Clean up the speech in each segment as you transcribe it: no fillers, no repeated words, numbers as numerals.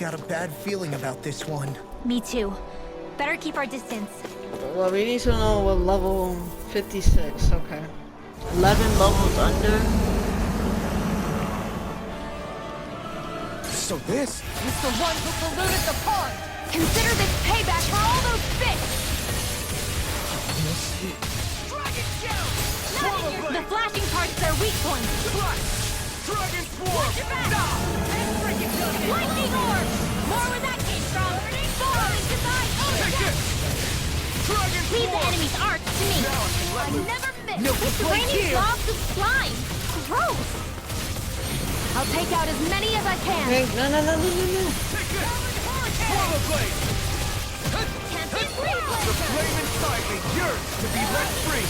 got a bad feeling about this one. Me too. Better keep our distance. Well, we need to know what level 56. Okay. 11 levels under. So this? It's the one who polluted the pond! Consider this payback for all those fish! Dragon Shell! The flashing part's their weak point! Dragon Swarm! Watch your back! Lightning Orb! More where that came from! Falling to Take it! Dragon Leave the Swarm! enemy's arts to me! I never miss! No It's complaint raining here. blobs of slime! Gross! I'll take out as many as I can! Hey, no. Take it! Swallow Blade! Can't be The flame inside me yearns to be let free!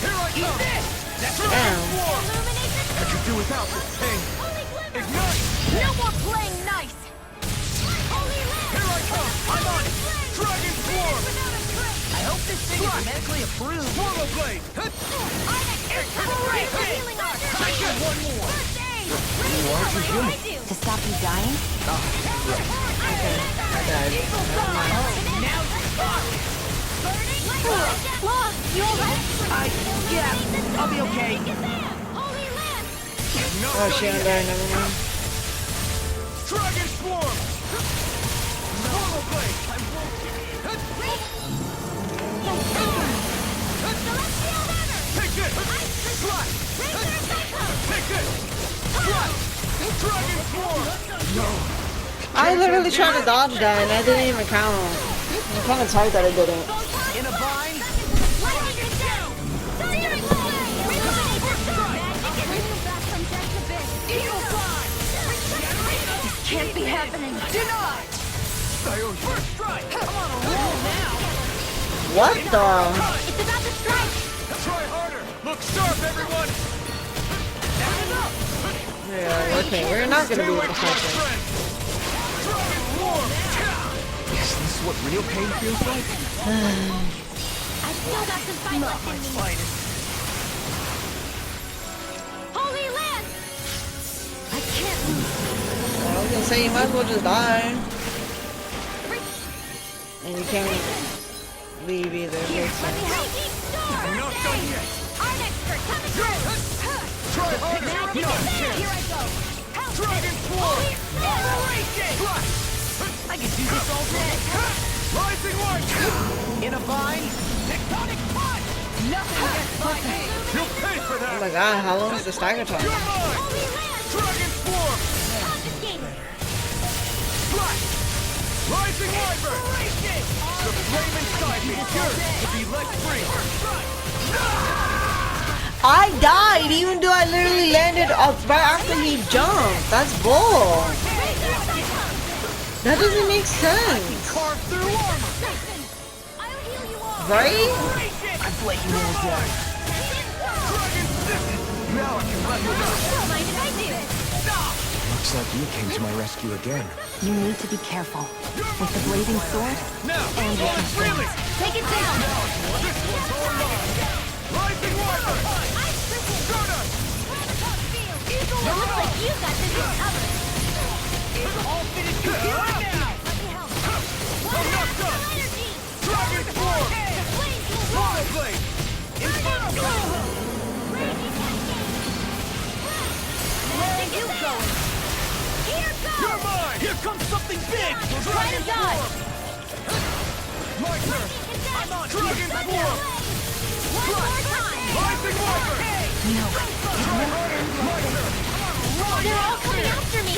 Here I come! Dragon Damn. Swarm! I could do without this pain! Ignite! No more playing nice! Here I come! I'm on it! Dragon Swarm! I hope this thing is medically approved. Swallow Blade! Healing art! Take it! One more! To stop you dying? Law, you alright? Yeah, I'll be okay. Oh, Shionne died, never mind. Dragon Swarm! Swallow Blade! Take it! Slash! Take it! Slash! Dragon Swarm! I literally tried to dodge that and I didn't even count. I'm kind of tight that I didn't. In a bind? This can't be happening. Denied! First strike! I'm on a roll now! What the? It's about to strike. Try harder! Look sharp, everyone! That's enough! Yeah, okay, we're not gonna be able to fight this. Dragon Swarm! Is this what real pain feels like? I still got some fight left in me. Finest. Holy Land! I can't lose. I was gonna say you might as well just die. And you can't leave either. Here, Makes let me sense. help. I'm not done yet! Our expert coming through. Try harder! Here I go. Help. Dragon Swarm! Slash! I can do this all day! Rising Light! In a bind? Tectonic punch! Nothing gets by me! You'll pay for Oh that! my god, how long is the stagger time? You're mine! Holy Land! Dragon Swarm! Confiscated. Slash! Rising Wyvern! The flame inside me yearns to be let free! I died even though I literally landed up right after he jumped. That's bull. That doesn't make sense. Carve through armor! I'll heal you all. Right? I've let you know that. Dragon Stick! Now I can let you go! Don't mind if I do. Looks like you came to my rescue again. You need to be careful. With the blazing sword, Now! And you can Really! Take it down. This one's all mine! Rising Wyvern! Stardust! It looks like you got this covered. All finished computer now! I'm not done! Dragon Swarm! Swallow Blade! Where you going? Here goes. You're mine! Here comes something big! Try to dodge. My turn! I'm on. Dragon Swarm! One more time. Rising Wyvern! no. My turn! They're all coming after me.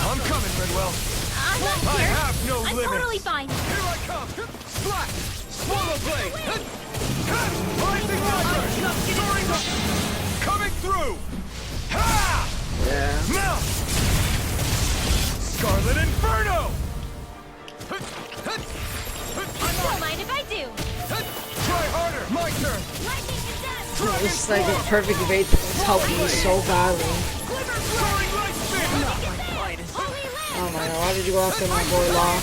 I'm coming, Redwell. I'm not I scared. have no I'm limits. totally fine. Here I come! Slash! Swallow Blade! Rising Wyvern! Soaring up! Coming through! Ha! Yeah. Now! Scarlet Inferno! Don't mind if I do. Try harder! My turn! Lightning and death. It's like a perfect bait that's helping me so badly. Soaring Light Spin! Holy Land. Oh my god, why did you go after my boy Law?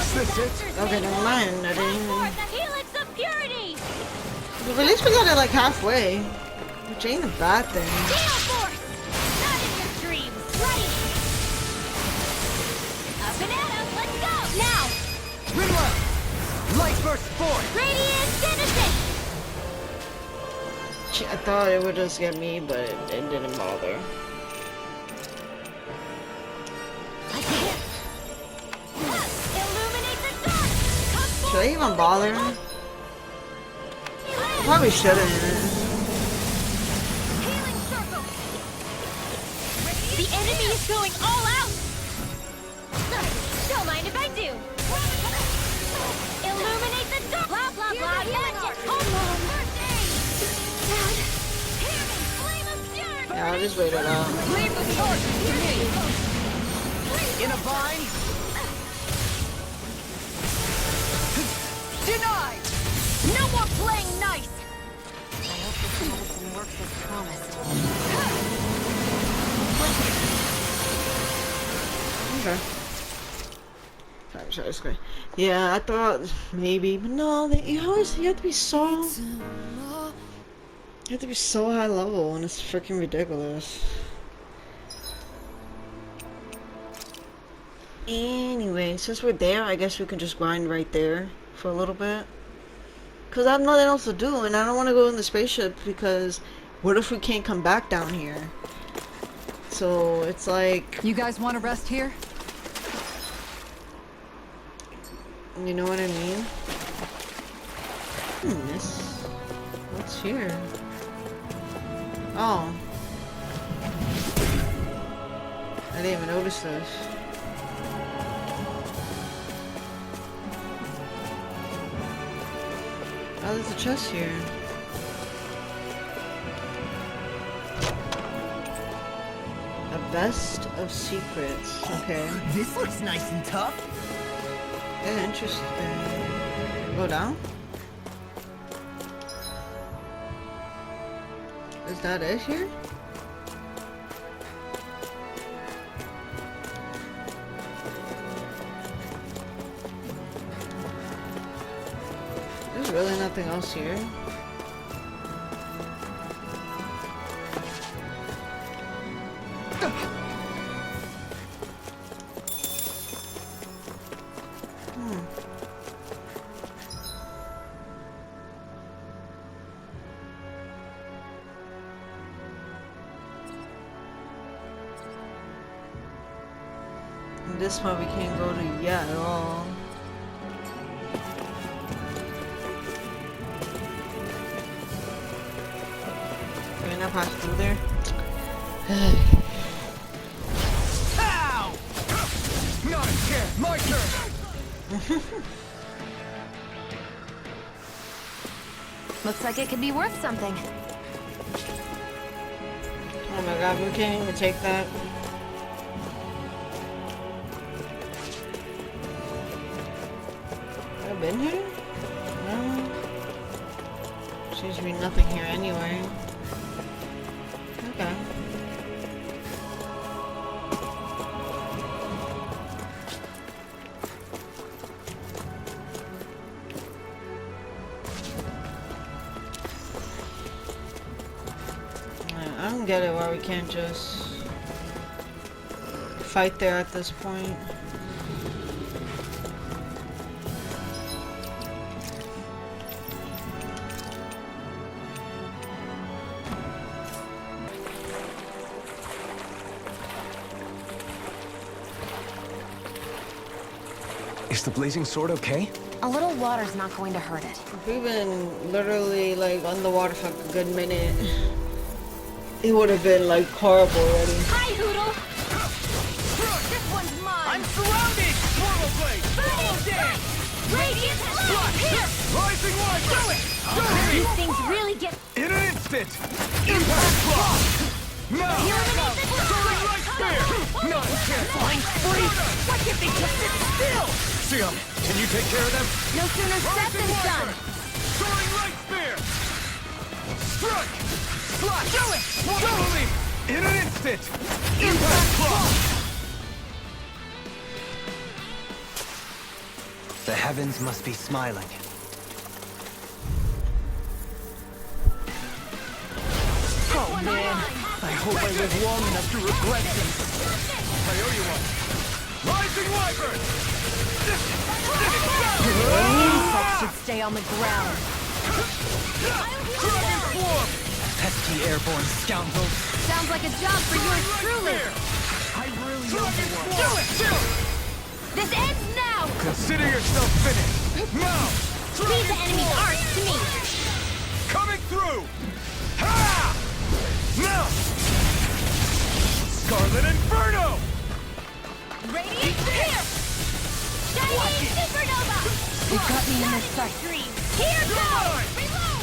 Is this it? Okay, never mind. I didn't even... The helix of purity. But at least we got it like halfway. Which ain't a bad thing. Gale force. Not in your dreams. Ready. First point! Radiant Genesis! I thought it would just get me, but it didn't bother. I can't. Illuminate the dark! Come Should I even bother? Probably shouldn't. Healing circle! The enemy is going all out! Don't mind if I do. Illuminate the dark! Blah, blah, blah. Gotcha. Hold on. First aid. Dad. Hear me. Flame of fury. Yeah, I'll just wait it out. Leave the torch to me. In a bind. Denied. No more playing nice. I hope this medicine works as promised. Okay. Sorry. Yeah, I thought maybe, but no, you have to be so high level, and it's freaking ridiculous. Anyway, since we're there, I guess we can just grind right there for a little bit. Cause I have nothing else to do, and I don't want to go in the spaceship because what if we can't come back down here? So it's like, You guys want to rest here? you know what I mean? What's here? Oh. I didn't even notice this. Oh, there's a chest here. A vest of secrets. Okay. This looks nice and tough. Yeah, interesting. Go down? Is that it here? There's really nothing else here. This one we can't go to yet at all. Can we not pass through there? Ow! Not a chance! My turn! Looks like it could be worth something. Oh my god, we can't even take that. Have I been here? No. Seems to be nothing here anyway. Okay. I don't get it why we can't just fight there at this point. Is the blazing sword okay? A little water's not going to hurt it. We've been literally like underwater for a good minute. It would have been like horrible already. Hi, Hoodle. This one's mine. I'm surrounded! Portal blade! Follow dead! Radiant blood here. Rising Wyvern! Do it! These things really get. In an instant! Impact block! Now! Illuminate the Soaring dark. light spear! Not a chance! Flying free. Why can't they just sit still? Shionne, can you take care of them? No sooner said Rising than done. Wyvern! Soaring light spear! Strike! Slash! Do it! Follow me! In an instant! Impact block! The heavens must be smiling. Oh man, I hope I live long enough to regret this. I owe you one. Rising Wyvern! Insects should stay on the ground. Dragon Swarm! Pesky airborne scoundrels. Sounds like a job for yours truly. I really Dragon Swarm! Do it! This ends now. Consider yourself finished! Now! Leave the enemy's arts to me. Coming through! Ha! Now! Scarlet Inferno! Radiant here. Shining supernova. You got me in this fight. Here goes.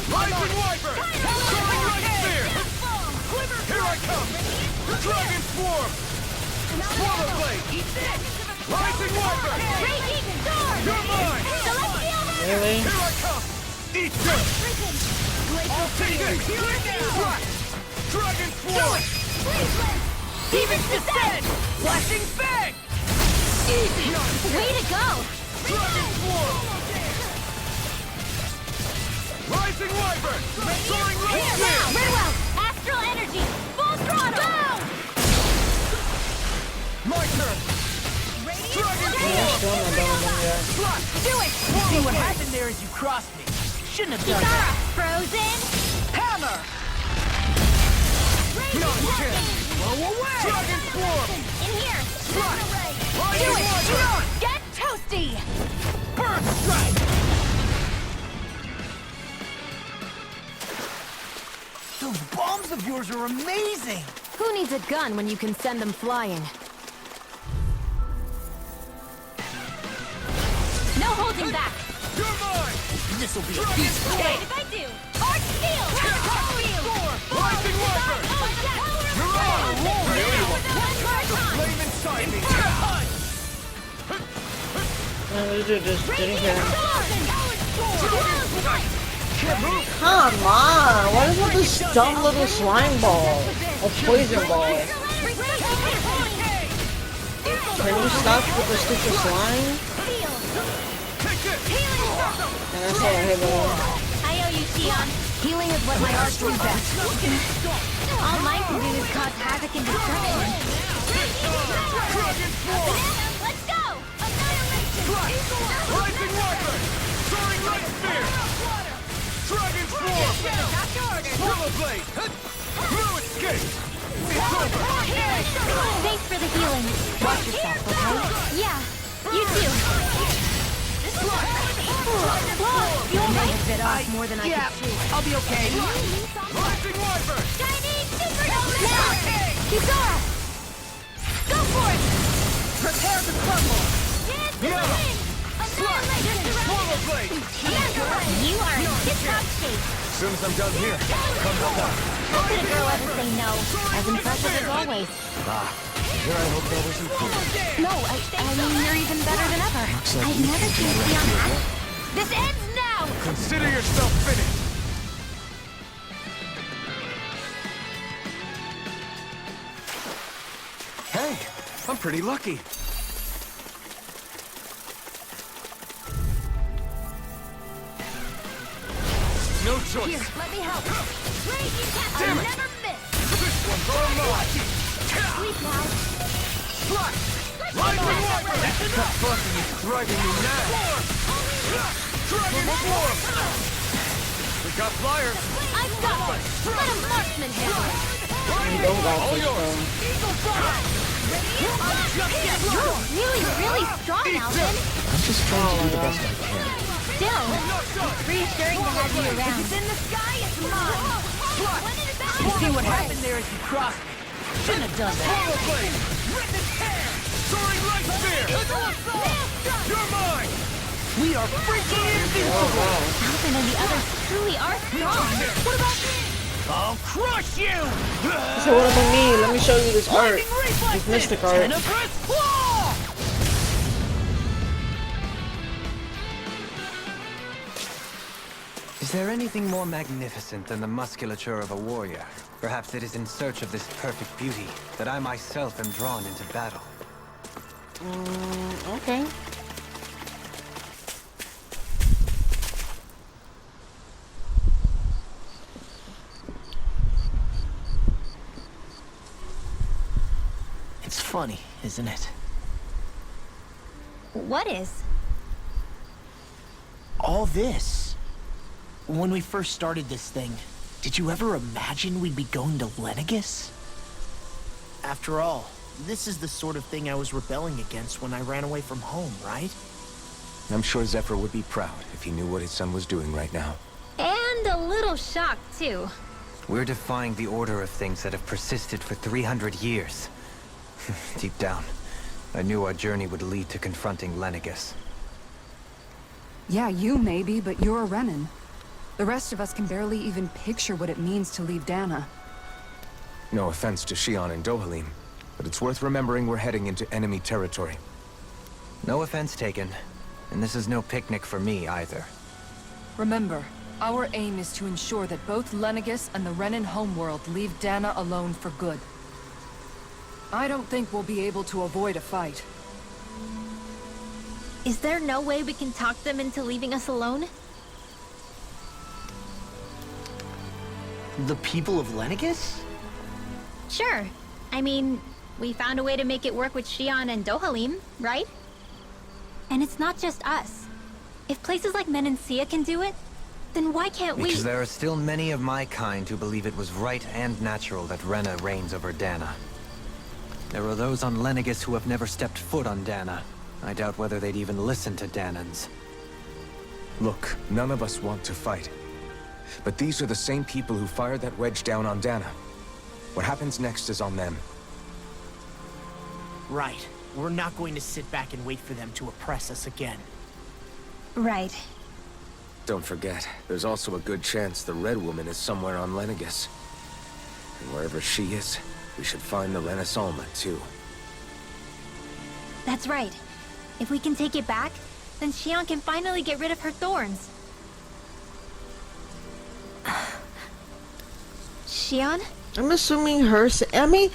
Rising Wyvern! Soaring Light Spear! Here I come! Dragon Swarm! Swallow Blade! Rising Wyvern! Raging storm. You're mine! Celestial Really? Here I come! Eat this! I'll take it! Flash! Dragon Swarm! Demons descend. Flashing Fang! Easy. Way to go. Dragon Swarm! Rising Wyvern! Soaring Light Here Spear! now. Very well. Astral energy. Full throttle. Go. My turn! Dragon Yeah, Swarm! still not done with them yet. Flash! Do it. See what happened there is you crossed me. Shouldn't have done Kisara. that. Frozen. Hammer! No chance! Blow away! Dragon Swarm! In here. Rising Do it. Wyvern! Get toasty. Bird Strike! Those bombs of yours are amazing! Who needs a gun when you can send them flying? No holding back. You're mine! This'll be a Dragon piece of Swarm! cake! If I do. Arch shield. Rising Wyvern! You're on! One more time. Flame inside me! No, this dude just didn't care. Can't move! Come on! What is with this dumb little slime ball? A poison ball. Can you stop with the stupid slime? Take this! And that's all I hit on. I owe you, Shionne. Healing is what my arts do best. All mine can do is cause havoc and destruction. Dragon Swarm! Let's go! Annihilation! Rising Wyvern! Soaring Light Spear! Dragon Swarm! Swallow Blade! No escape! It's over! Thanks for the healing. Watch yourself, okay? Yeah, you too. You may have bit off more than I Yeah, could chew. I'll be okay. Rising Wyvern! Shining supernova! Now! Kisara! Go for it! Prepare to crumble! Dance to the wind! Annihilation! Swallow Blade! You are in tip-top shape. As soon as I'm done here, come help out. How could a girl ever say no? As impressive as always. Ah, here I hope that was improved. No, I mean, you're even better than ever. Looks like I've you never came to seen my rescue Shionne again. act. This ends now! Consider yourself finished! Hey, I'm pretty lucky. No choice. Here, let me help. Raging cat, Damn I'll it. never miss. This one's all mine. Sleep now. Flash! Rising Wyvern! That fucking is driving me mad. Dragon Swarm! We got flyers. I've got one. Let a marksman handle it. You don't got All this, yours. bro. You're really, really strong, Alvin. I'm just trying to do the best I can. Still, it's reassuring to have you around. It's in the sky, it's mine! See what happened there is you crossed me. Shouldn't have done that. Swallow Blade! Rip its hair! Soaring Light Spear! You're mine! We are freaking invincible! Alvin and the others truly are strong. What about me? I'll crush you! So what about me? Let me show you this art. This mystic art. Tenebrous claw! Is there anything more magnificent than the musculature of a warrior? Perhaps it is in search of this perfect beauty that I myself am drawn into battle. Okay. It's funny, isn't it? What is? All this. when we first started this thing, did you ever imagine we'd be going to Lenegus? After all, this is the sort of thing I was rebelling against when I ran away from home, right? I'm sure Zephyr would be proud if he knew what his son was doing right now. And a little shocked, too. We're defying the order of things that have persisted for 300 years. Deep down, I knew our journey would lead to confronting Lenegus. Yeah, you maybe, but you're a Renan. The rest of us can barely even picture what it means to leave Dana. No offense to Shionne and Dohalim, but it's worth remembering we're heading into enemy territory. No offense taken, and this is no picnic for me either. Remember, our aim is to ensure that both Lenegus and the Renan homeworld leave Dana alone for good. I don't think we'll be able to avoid a fight. Is there no way we can talk them into leaving us alone? The people of Lenegus? Sure. I mean, we found a way to make it work with Shionne and Dohalim, right? And it's not just us. If places like Menancia can do it, then why can't we? Because there are still many of my kind who believe it was right and natural that Rena reigns over Dana. There are those on Lenegus who have never stepped foot on Dana. I doubt whether they'd even listen to Danans. Look, none of us want to fight. But these are the same people who fired that wedge down on Dana. What happens next is on them. Right. We're not going to sit back and wait for them to oppress us again. Right. Don't forget, there's also a good chance the Red Woman is somewhere on Lenegus. And wherever she is, we should find the Renaissance too. That's right. If we can take it back, then Shionne can finally get rid of her thorns. Shionne? I'm assuming her. I mean,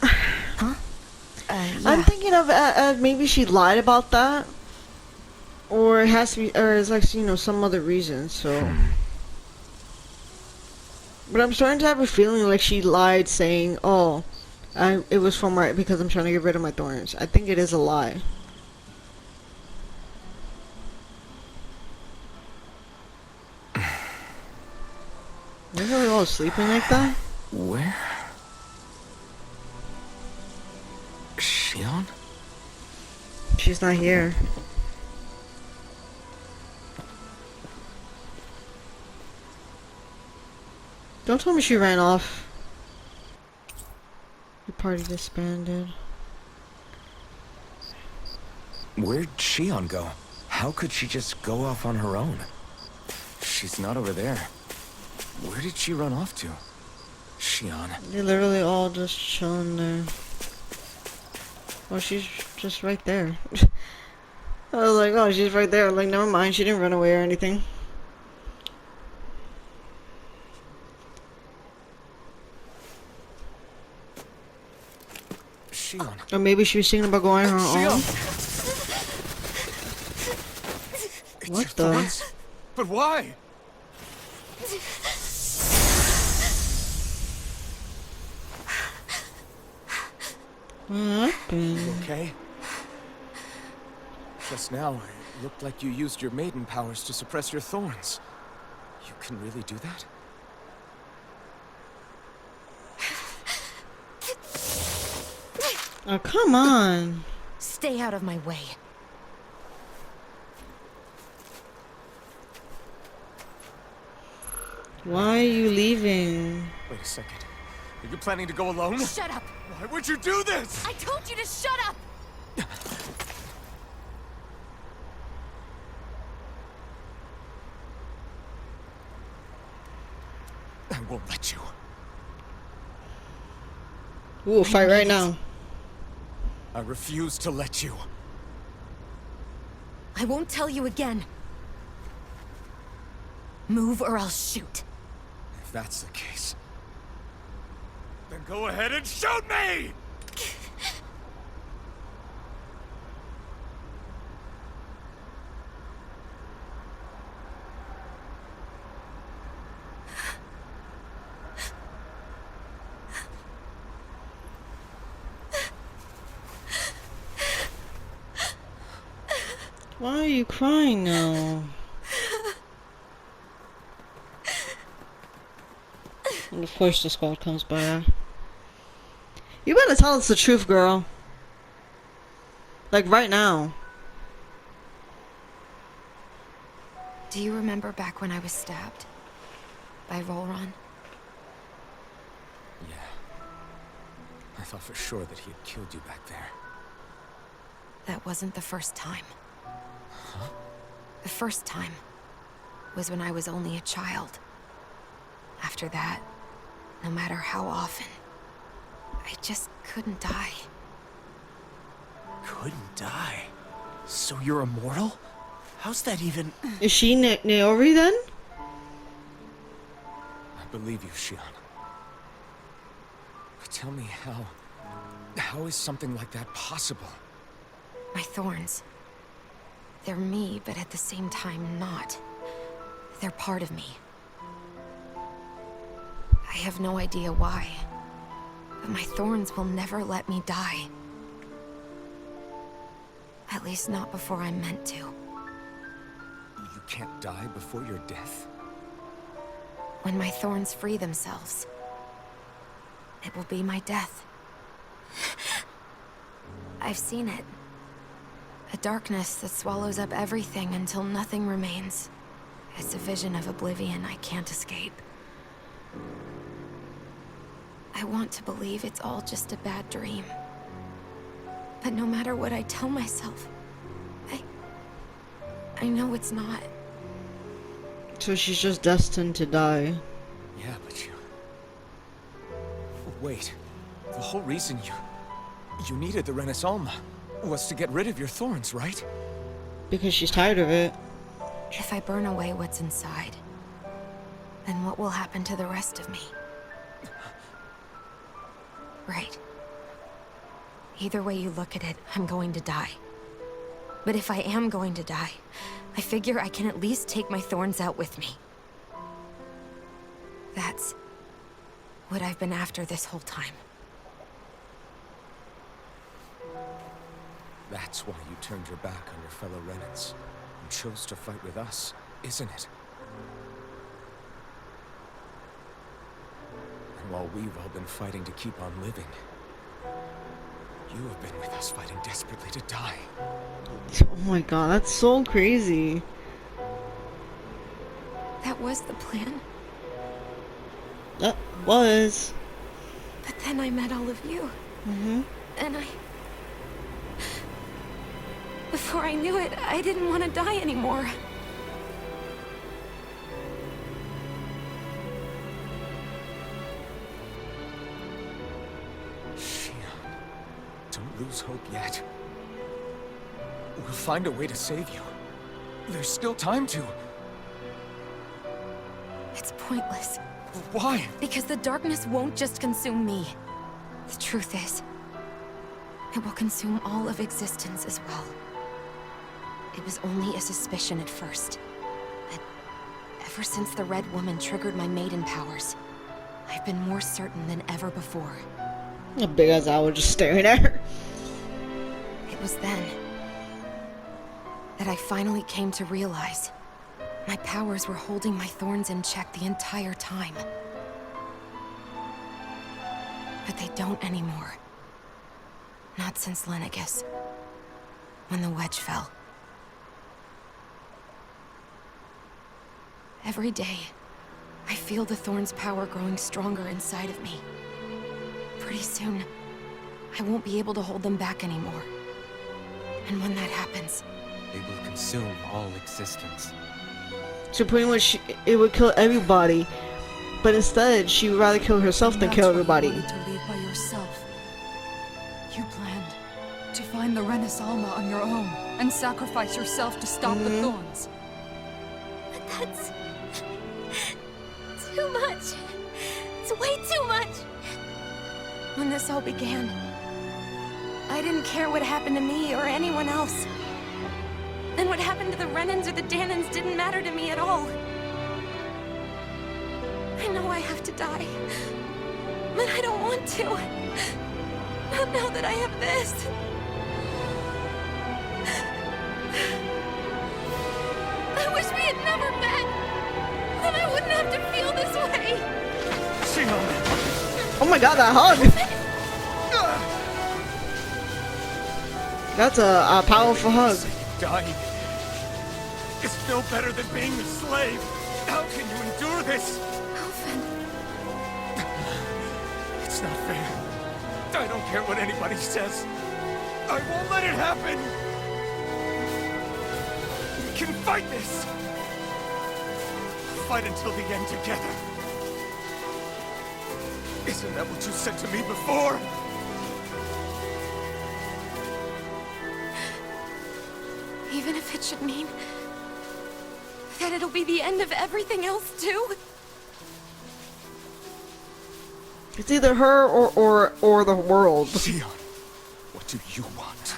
Yeah. I'm thinking of maybe she lied about that, or it has to be, or it's like, you know, some other reason. So, but I'm starting to have a feeling like she lied, saying, "Oh, it was from right because I'm trying to get rid of my thorns." I think it is a lie. Why are we all sleeping like that? Where? Shionne? She's not here. Don't tell me she ran off. The party disbanded. Where'd Shionne go? How could she just go off on her own? She's not over there. Where did she run off to? Shionne. They literally all just chilling there. Oh, she's just right there. I was like, oh, she's right there. Like, never mind. She didn't run away or anything. Shionne. Or maybe she was thinking about going on her own. What It's the? thorns? But why? What happened? Okay. Just now, it looked like you used your maiden powers to suppress your thorns. You can really do that? Oh, come on. Stay out of my way. Why are you leaving? Wait a second. Are you planning to go alone? Shut up! Why would you do this? I told you to shut up! I won't let you. We'll fight right now. I refuse to let you. I won't tell you again. Move or I'll shoot. If that's the case, then go ahead and shoot me! Why are you crying now? And of course the squad comes by. You better tell us the truth, girl. Like right now. Do you remember back when I was stabbed? By Rolron? Yeah. I thought for sure that he had killed you back there. That wasn't the first time. The first time was when I was only a child. After that, no matter how often, I just couldn't die. Couldn't die? So you're immortal? How's that even... Is she Naori then? I believe you, Shionne. But tell me how is something like that possible? My thorns. They're me, but at the same time not. They're part of me. I have no idea why, but my thorns will never let me die. At least not before I'm meant to. You can't die before your death? When my thorns free themselves, it will be my death. I've seen it. A darkness that swallows up everything until nothing remains. It's a vision of oblivion I can't escape. I want to believe it's all just a bad dream. But no matter what I tell myself, I know it's not. So she's just destined to die. Yeah, but you... Wait. The whole reason you needed the Renaissance was to get rid of your thorns, right? Because she's tired of it. If I burn away what's inside, then what will happen to the rest of me? Right. Either way you look at it, I'm going to die. But if I am going to die, I figure I can at least take my thorns out with me. That's what I've been after this whole time. That's why you turned your back on your fellow Renans and chose to fight with us, isn't it? And while we've all been fighting to keep on living, you have been with us fighting desperately to die. Oh my god, that's so crazy. That was the plan. That was. But then I met all of you. Mm-hmm. And before I knew it, I didn't want to die anymore. Shionne, don't lose hope yet. We'll find a way to save you. There's still time to. It's pointless. Why? Because the darkness won't just consume me. The truth is, it will consume all of existence as well. It was only a suspicion at first. But ever since the Red Woman triggered my maiden powers, I've been more certain than ever before. A big ass owl just staring at her. It was then that I finally came to realize my powers were holding my thorns in check the entire time. But they don't anymore. Not since Lenegis, when the wedge fell. Every day, I feel the thorn's power growing stronger inside of me. Pretty soon, I won't be able to hold them back anymore. And when that happens, They will consume all existence. So pretty much, it would kill everybody. But instead, she would rather kill herself than kill everybody. You wanted to leave by yourself. You planned to find the Renaissance on your own and sacrifice yourself to stop the thorns. But that's too much. It's way too much. when this all began, I didn't care what happened to me or anyone else. And what happened to the Renans or the Danans didn't matter to me at all. I know I have to die, but I don't want to. Not now that I have this. I wish we had never met. Then I wouldn't have to feel this way. Shionne! Oh my god, that hug! That's a powerful hug. Dying is no better than being a slave. How can you endure this? Elfin. It's not fair. I don't care what anybody says. I won't let it happen. We can fight this. Fight until the end together. Isn't that what you said to me before? Even if it should mean that it'll be the end of everything else too. It's either her or the world. Shionne, what do you want?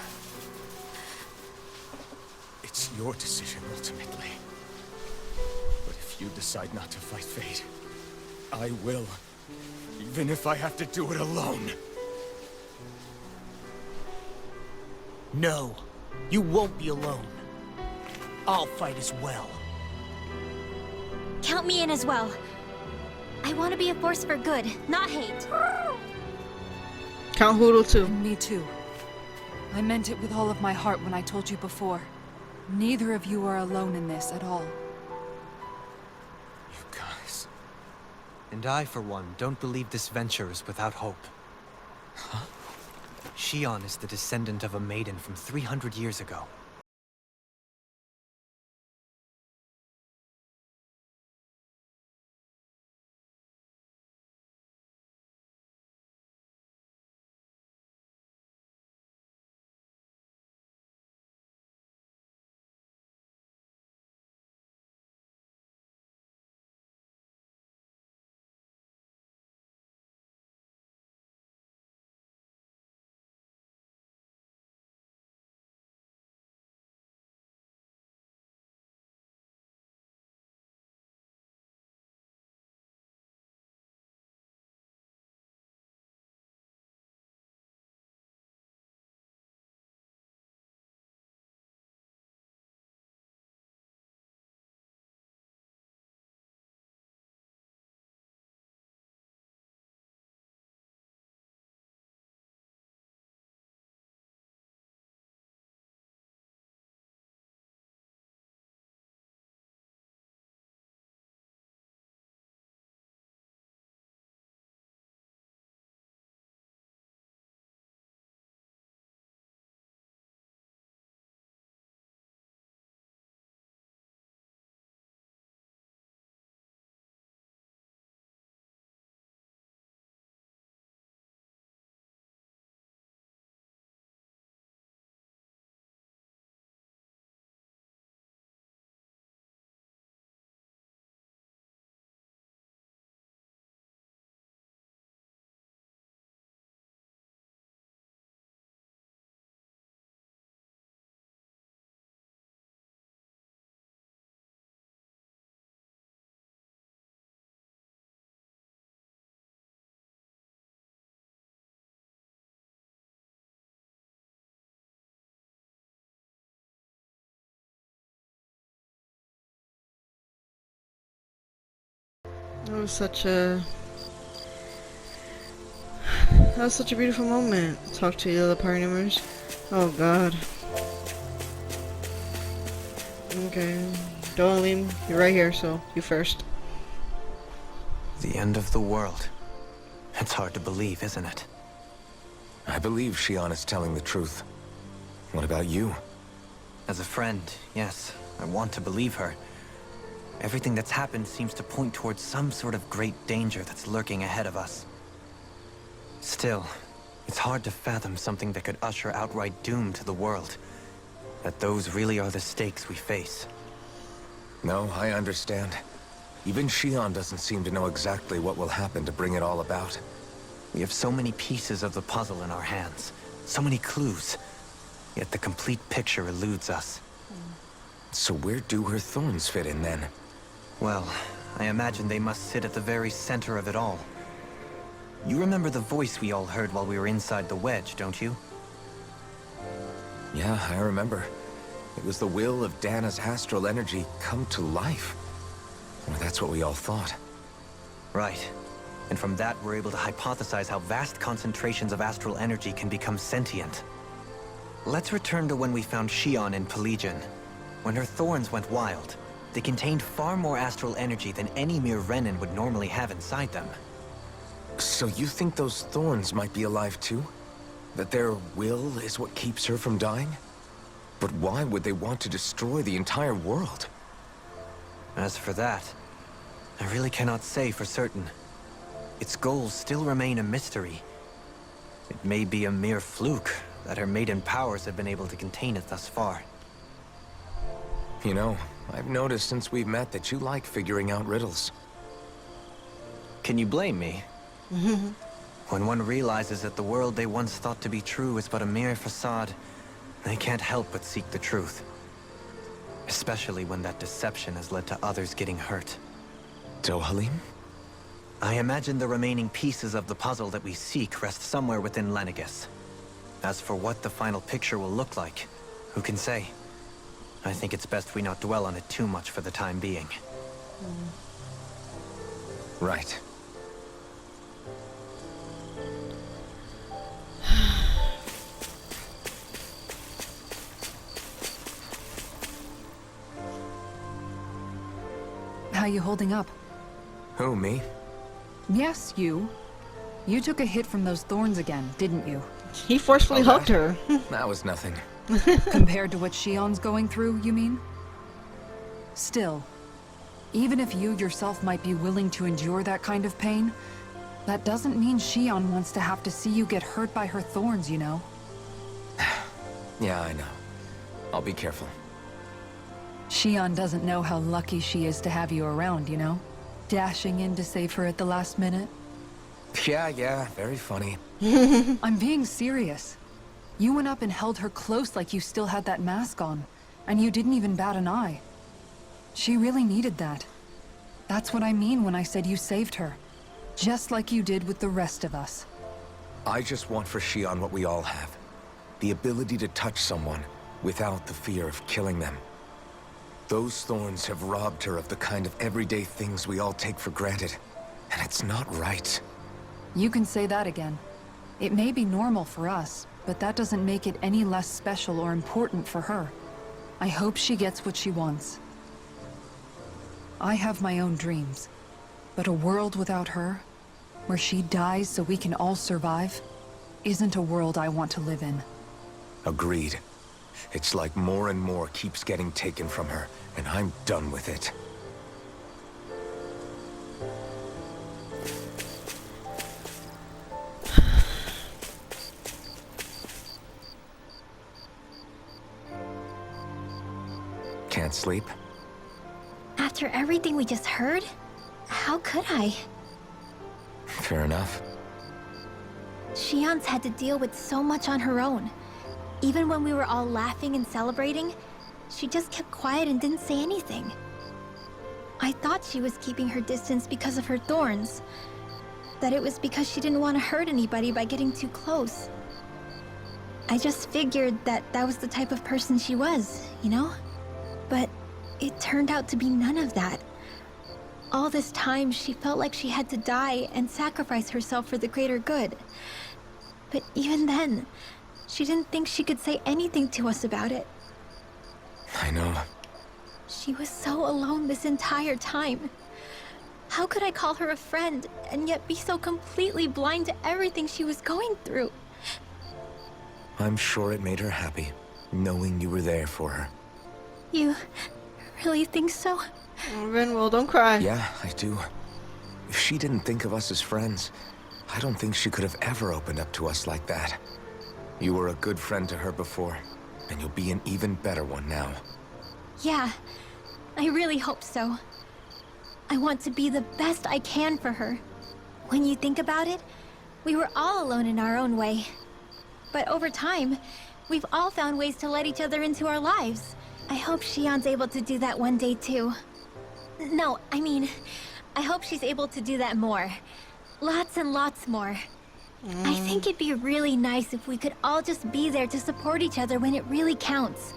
It's your decision ultimately. But if you decide not to fight fate, I will. Even if I have to do it alone. No, you won't be alone. I'll fight as well. Count me in as well. I want to be a force for good, not hate. Count Hoodle too. And me too. I meant it with all of my heart when I told you before. Neither of you are alone in this at all. You guys. And I, for one, don't believe this venture is without hope. Huh? Shionne is the descendant of a maiden from 300 years ago. That was such a beautiful moment. Talk to the other party members. Oh god. Okay. Dohalim, you're right here, so you first. The end of the world. It's hard to believe, isn't it? I believe Shionne is telling the truth. What about you? As a friend, yes, I want to believe her. Everything that's happened seems to point towards some sort of great danger that's lurking ahead of us. Still, it's hard to fathom something that could usher outright doom to the world. That those really are the stakes we face. No, I understand. Even Shionne doesn't seem to know exactly what will happen to bring it all about. We have so many pieces of the puzzle in our hands, so many clues, yet the complete picture eludes us. So where do her thorns fit in then? Well, I imagine they must sit at the very center of it all. You remember the voice we all heard while we were inside the wedge, don't you? Yeah, I remember. It was the will of Dana's astral energy come to life. Or that's what we all thought. Right. And from that, we're able to hypothesize how vast concentrations of astral energy can become sentient. Let's return to when we found Shionne in Pelagian. When her thorns went wild, they contained far more astral energy than any mere Renin would normally have inside them. So you think those thorns might be alive too? That their will is what keeps her from dying? But why would they want to destroy the entire world? As for that, I really cannot say for certain. Its goals still remain a mystery. It may be a mere fluke that her maiden powers have been able to contain it thus far. You know, I've noticed since we've met that you like figuring out riddles. Can you blame me? When one realizes that the world they once thought to be true is but a mere facade, they can't help but seek the truth. Especially when that deception has led to others getting hurt. Dohalim? I imagine the remaining pieces of the puzzle that we seek rest somewhere within Lenegis. As for what the final picture will look like, who can say? I think it's best we not dwell on it too much for the time being. Right. How you holding up? Who, me? Yes, you. You took a hit from those thorns again, didn't you? He forcefully hugged her. That was nothing. Compared to what Shionne's going through, you mean? Still, even if you yourself might be willing to endure that kind of pain, that doesn't mean Shionne wants to have to see you get hurt by her thorns, you know? Yeah, I know. I'll be careful. Shionne doesn't know how lucky she is to have you around, you know? Dashing in to save her at the last minute. Yeah, very funny. I'm being serious. You went up and held her close like you still had that mask on, and you didn't even bat an eye. She really needed that. That's what I mean when I said you saved her. Just like you did with the rest of us. I just want for Shionne what we all have. The ability to touch someone without the fear of killing them. Those thorns have robbed her of the kind of everyday things we all take for granted. And it's not right. You can say that again. It may be normal for us, but that doesn't make it any less special or important for her. I hope she gets what she wants. I have my own dreams, but a world without her, where she dies so we can all survive, isn't a world I want to live in. Agreed. It's like more and more keeps getting taken from her, and I'm done with it. Can't sleep? After everything we just heard, how could I? Fair enough. Shionne's had to deal with so much on her own. Even when we were all laughing and celebrating, she just kept quiet and didn't say anything. I thought she was keeping her distance because of her thorns. That it was because she didn't want to hurt anybody by getting too close. I just figured that that was the type of person she was, you know? But it turned out to be none of that. All this time, she felt like she had to die and sacrifice herself for the greater good. But even then, she didn't think she could say anything to us about it. I know. She was so alone this entire time. How could I call her a friend and yet be so completely blind to everything she was going through? I'm sure it made her happy, knowing you were there for her. You really think so? Rinwell, don't cry. Yeah, I do. If she didn't think of us as friends, I don't think she could have ever opened up to us like that. You were a good friend to her before, and you'll be an even better one now. Yeah, I really hope so. I want to be the best I can for her. When you think about it, we were all alone in our own way. But over time, we've all found ways to let each other into our lives. I hope Shionne's able to do that one day too. No, I mean, I hope she's able to do that more. Lots and lots more. I think it'd be really nice if we could all just be there to support each other when it really counts.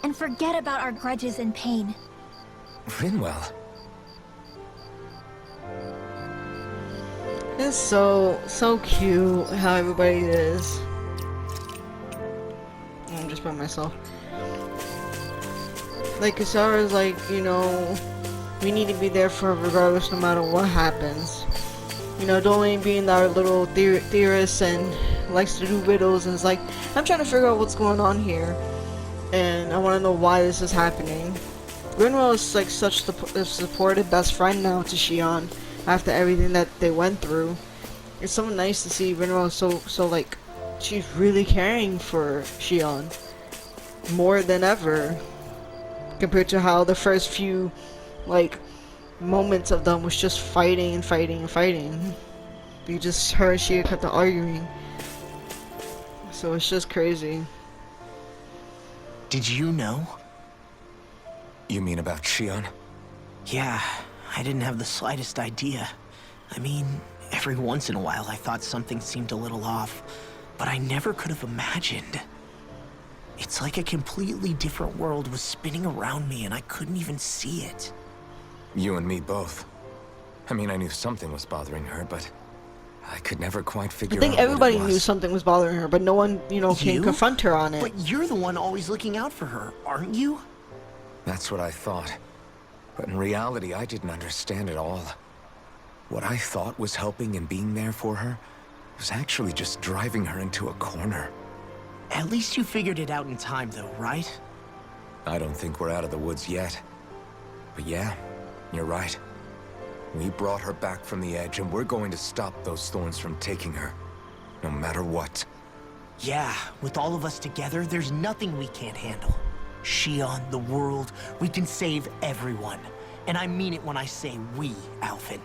And forget about our grudges and pain. Rinwell. It's so cute how everybody is. I'm just by myself. Like Kasara's like, you know, we need to be there for her regardless no matter what happens. You know, Dolane being our little theorist and likes to do riddles and is like, I'm trying to figure out what's going on here. And I want to know why this is happening. Grinwell is like such a supportive best friend now to Shionne after everything that they went through. It's so nice to see Grinwell so like, she's really caring for Shionne more than ever compared to how the first few like moments of them was just fighting and fighting and fighting. You just heard she kept arguing. So it's just crazy. Did you know? You mean about Shionne? Yeah, I didn't have the slightest idea. I mean, every once in a while I thought something seemed a little off, but I never could have imagined. It's like a completely different world was spinning around me and I couldn't even see it. You and me both. I mean, I knew something was bothering her, but I could never quite figure out I think what everybody it was. knew something was bothering her, but no one, you know, can confront her on it. But you're the one always looking out for her, aren't you? That's what I thought. But in reality, I didn't understand it all. What I thought was helping and being there for her was actually just driving her into a corner. At least you figured it out in time, though, right? I don't think we're out of the woods yet. But yeah, you're right. We brought her back from the edge, and we're going to stop those thorns from taking her, no matter what. Yeah, with all of us together, there's nothing we can't handle. Shionne, the world, we can save everyone. And I mean it when I say we, Alphen.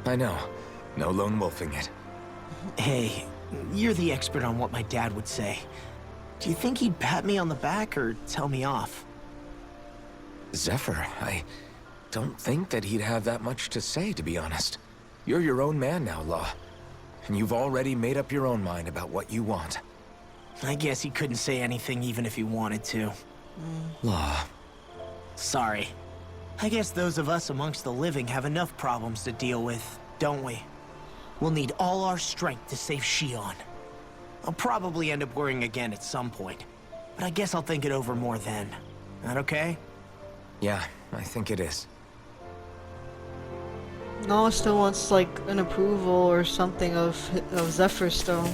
I know. No lone wolfing it. Hey, you're the expert on what my dad would say. Do you think he'd pat me on the back or tell me off? Zephyr, I don't think that he'd have that much to say, to be honest. You're your own man now, Law. And you've already made up your own mind about what you want. I guess he couldn't say anything even if he wanted to. Law. Sorry. I guess those of us amongst the living have enough problems to deal with, don't we? We'll need all our strength to save Shionne. I'll probably end up worrying again at some point, but I guess I'll think it over more then. That okay? Yeah, I think it is. Nala still wants like an approval or something of Zephyr still.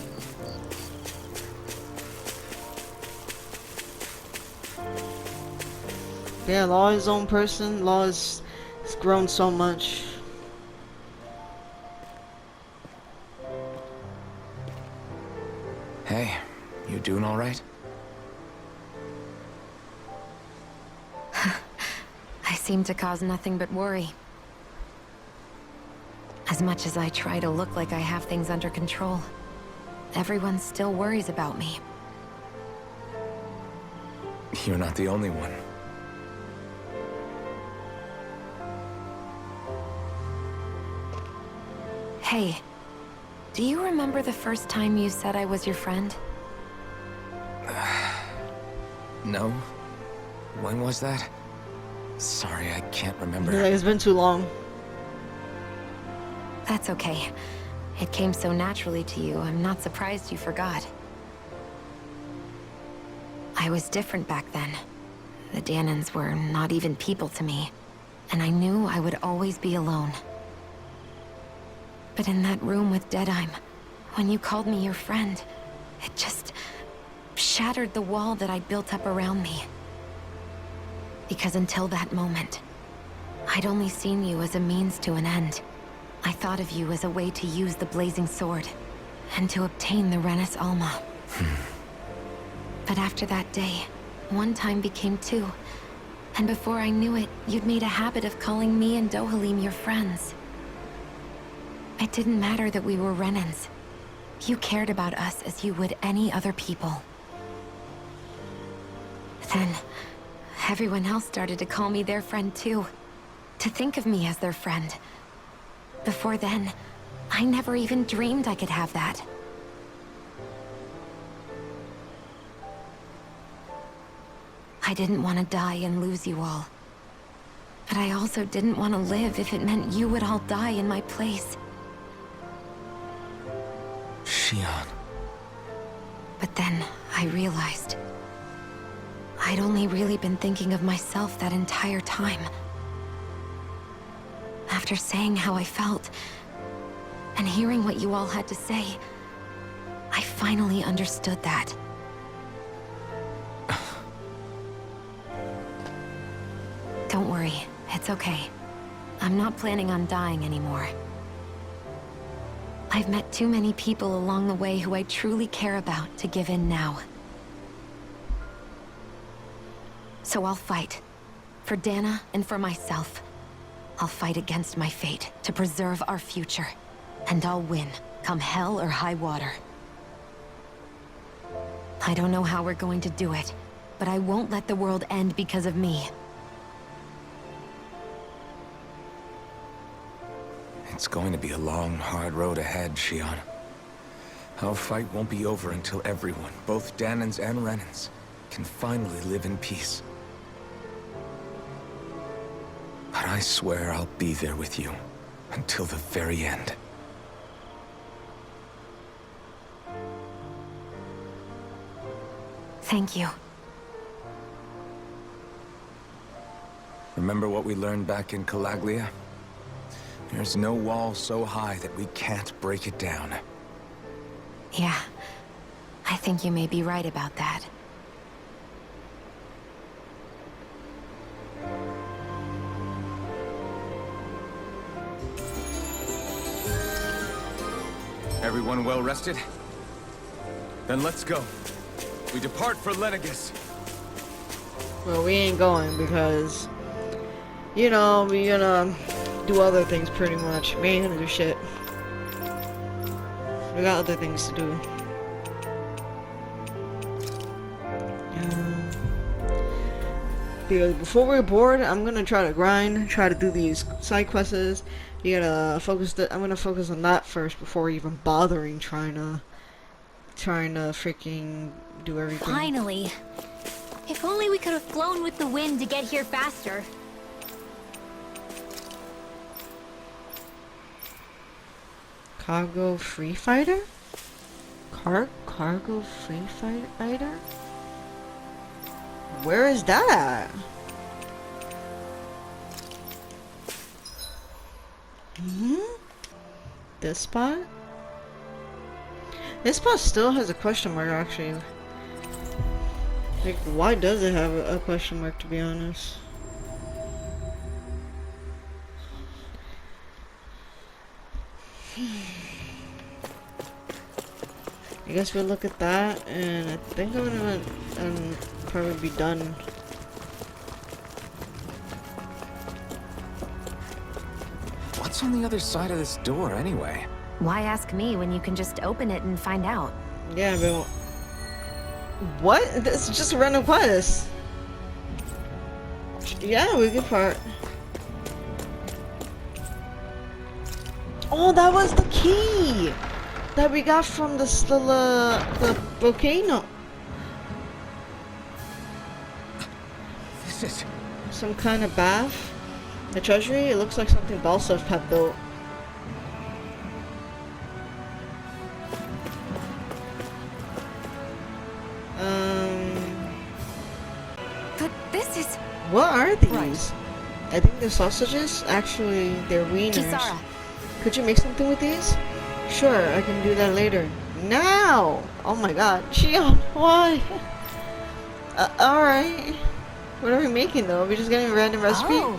Yeah, Law is his own person. Law has grown so much. Hey, you doing all right? I seem to cause nothing but worry. As much as I try to look like I have things under control, everyone still worries about me. You're not the only one. Hey, do you remember the first time you said I was your friend? No? When was that? Sorry, I can't remember. Yeah, it's been too long. That's okay. It came so naturally to you, I'm not surprised you forgot. I was different back then. The Danans were not even people to me, and I knew I would always be alone. But in that room with Deadheim, when you called me your friend, it just shattered the wall that I'd built up around me. Because until that moment, I'd only seen you as a means to an end. I thought of you as a way to use the blazing sword, and to obtain the Renis Alma. But after that day, one time became two, and before I knew it, you'd made a habit of calling me and Dohalim your friends. It didn't matter that we were Renans. You cared about us as you would any other people. Then, everyone else started to call me their friend too. To think of me as their friend. Before then, I never even dreamed I could have that. I didn't want to die and lose you all. But I also didn't want to live if it meant you would all die in my place. Shionne. But then I realized I'd only really been thinking of myself that entire time. After saying how I felt, and hearing what you all had to say, I finally understood that. Don't worry, it's okay. I'm not planning on dying anymore. I've met too many people along the way who I truly care about to give in now. So I'll fight. For Dana and for myself. I'll fight against my fate to preserve our future. And I'll win, come hell or high water. I don't know how we're going to do it, but I won't let the world end because of me. It's going to be a long, hard road ahead, Shionne. Our fight won't be over until everyone, both Danans and Renans, can finally live in peace. But I swear I'll be there with you until the very end. Thank you. Remember what we learned back in Calaglia? There's no wall so high that we can't break it down. Yeah, I think you may be right about that. Everyone well rested? Then let's go. We depart for Lenegus. Well, we ain't going because, you know, we gonna do other things pretty much. We ain't gonna do shit. We got other things to do. Because before we're bored, I'm gonna try to grind, try to do these side quests. You gotta focus. I'm gonna focus on that first before even bothering trying to freaking do everything. Finally. If only we could have flown with the wind to get here faster. Cargo free fighter? Cargo free fighter? Where is that at? This spot? This spot still has a question mark, actually. Like, why does it have a question mark, to be honest? I guess we'll look at that, and I think I'm gonna probably be done. What's on the other side of this door, anyway? Why ask me when you can just open it and find out? Yeah, but what? This is just a random quest. Yeah, we could part. Oh, that was the key that we got from the volcano. This is... Some kind of bath. The treasury? It looks like something Balsef had built. But this is... What are these? Right. I think they're sausages. Actually, they're wieners. Kisara. Could you make something with these? Sure, I can do that later. Now! Oh my god. Shionne, why? Alright. What are we making though? Are we just getting a random recipe? Oh.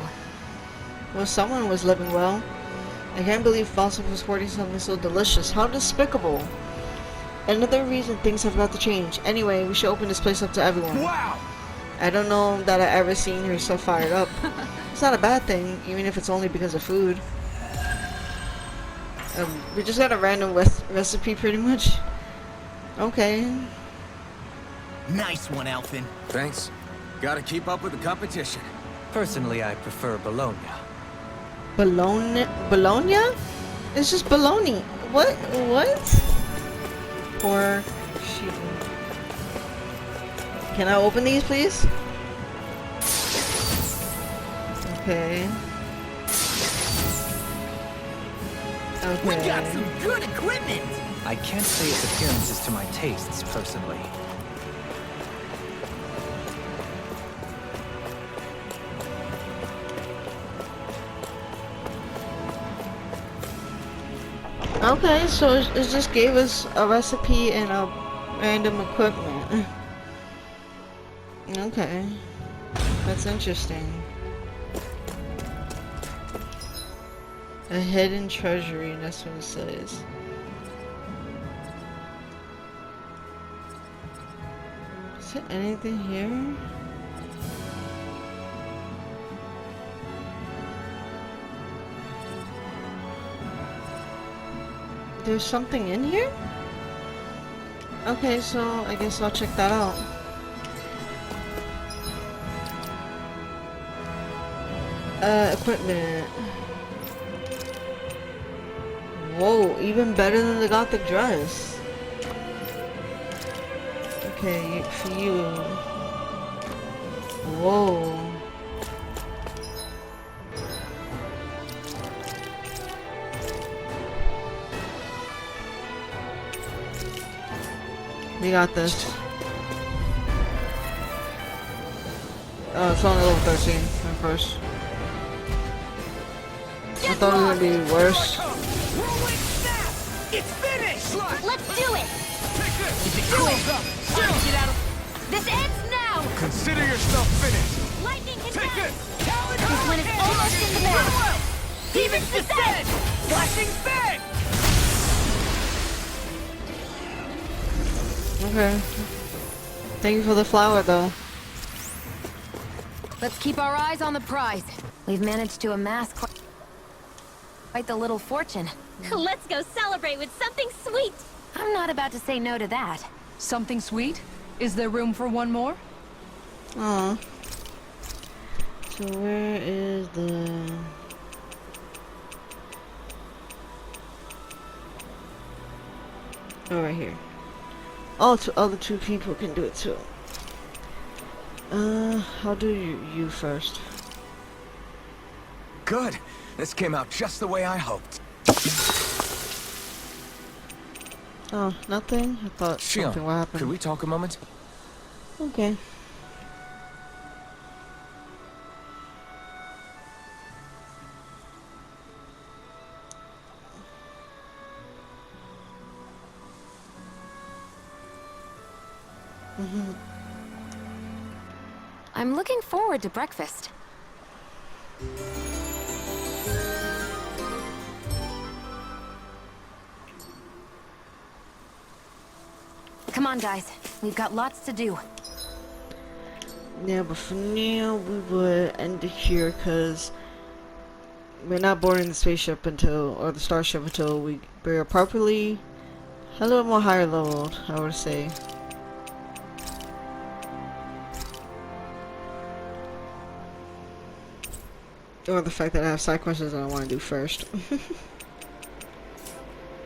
Well, someone was living well. I can't believe Balsef was hoarding something so delicious. How despicable. Another reason things have got to change. Anyway, we should open this place up to everyone. Wow! I don't know that I ever seen her so fired up. It's not a bad thing, even if it's only because of food. We just got a random recipe, pretty much. Okay. Nice one, Elfin. Thanks. Gotta keep up with the competition. Personally, I prefer bologna. Bologna? Bologna? It's just bologna. What? What? Poor sheep. Can I open these, please? Okay. We got some good equipment! I can't say its appearance is to my tastes, personally. Okay, so it just gave us a recipe and a random equipment. Okay, that's interesting. A hidden treasury, that's what it says. Is there anything here? There's something in here? Okay, so I guess I'll check that out. Equipment. Whoa, even better than the gothic dress. Okay, for you. Whoa. We got this. Oh, it's only level 13 at first. I thought it was gonna be worse. It's finished! Let's do it! If it cools up, I'll get out of... This ends now! Consider yourself finished. Lightning can Take dance! this! Talon This one is almost in the bag! Demons descend! Flashing bang! Okay. Thank you for the flower, though. Let's keep our eyes on the prize. We've managed to amass quite the little fortune. Let's go celebrate with something sweet! I'm not about to say no to that. Something sweet? Is there room for one more? Aw. So where is the... Oh, right here. Oh, other two people can do it too. I'll do you first. Good. This came out just the way I hoped. Oh, nothing? I thought something would Shionne, happen. could we talk a moment? Okay. I'm looking forward to breakfast. Come on, guys. We've got lots to do. Yeah, but for now, we would end it here because we're not boarding the spaceship until, or the starship until we are properly a little more higher leveled, I would say. Or the fact that I have side questions that I want to do first.